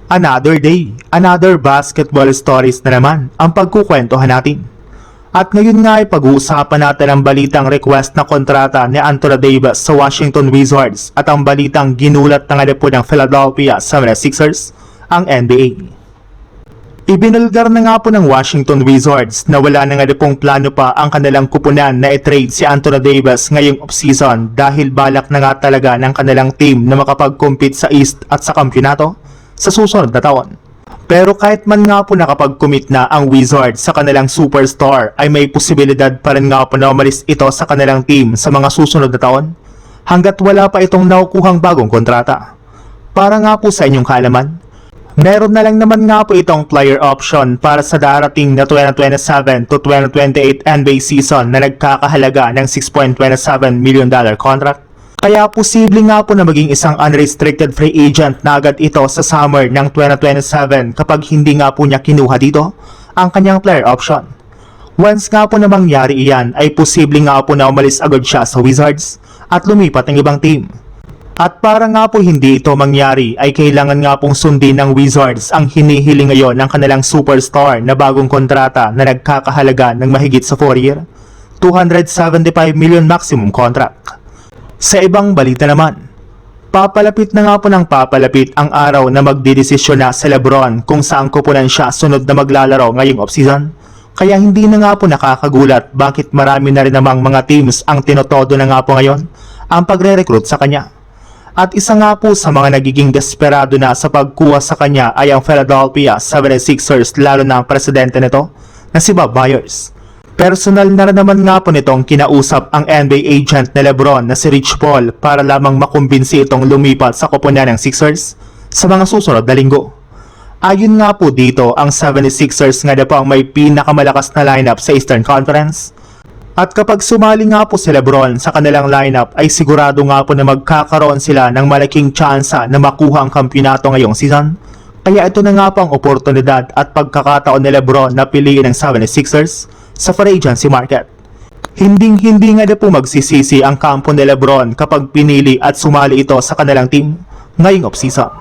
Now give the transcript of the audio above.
Another day, another basketball stories na naman ang pagkukwentuhan natin. At ngayon nga ay pag-uusapan natin ang balitang request na kontrata ni Anthony Davis sa Washington Wizards at ang balitang ginulat na nga po ng Philadelphia 76ers, ang NBA. Ibinulgar na nga po ng Washington Wizards na wala na nga pong plano pa ang kanilang kupunan na i-trade si Anthony Davis ngayong offseason dahil balak na nga talaga ng kanilang team na makapag-compete sa East at sa kampyonato sa susunod na taon. Pero kahit man nga po nakapag-commit na ang Wizards sa kanilang superstar ay may posibilidad pa rin nga po na umalis ito sa kanilang team sa mga susunod na taon hanggat wala pa itong nakukuhang bagong kontrata. Para nga po sa inyong kaalaman, meron na lang naman nga po itong player option para sa darating na 2027 to 2028 NBA season na nagkakahalaga ng $6.27 million contract. Kaya posible nga po na maging isang unrestricted free agent na agad ito sa summer ng 2027 kapag hindi nga po niya kinuha dito ang kanyang player option. Once nga po na mangyari iyan ay posible nga po na umalis agad siya sa Wizards at lumipat ng ibang team. At para nga po hindi ito mangyari ay kailangan nga pong sundin ng Wizards ang hinihiling ngayon ng kanilang superstar na bagong kontrata na nagkakahalaga ng mahigit sa 4-year, $275 million maximum contract. Sa ibang balita naman, papalapit na nga po ng papalapit ang araw na magdidesisyon na si LeBron kung saan kupunan siya sunod na maglalaro ngayong offseason. Kaya hindi na nga po nakakagulat bakit marami na rin namang mga teams ang tinotodo na nga po ngayon ang pagre-recruit sa kanya. At isa nga po sa mga nagiging desperado na sa pagkuha sa kanya ay ang Philadelphia 76ers, lalo na ang presidente nito na si Bob Myers. Personal na naman nga po nitong kinausap ang NBA agent ni LeBron na si Rich Paul para lamang makumbinsi itong lumipat sa kupunan ng Sixers sa mga susunod na linggo. Ayon nga po dito, ang 76ers nga po ang may pinakamalakas na lineup sa Eastern Conference. At kapag sumali nga po si LeBron sa kanilang lineup ay sigurado nga po na magkakaroon sila ng malaking tsansa na makuha ang kampyonato ngayong season. Kaya ito na nga po ang oportunidad at pagkakataon ni LeBron na piliin ng 76ers sa free agency market. Hindi nga na po magsisisi ang kampo ni LeBron kapag pinili at sumali ito sa kanilang team ngayong offseason.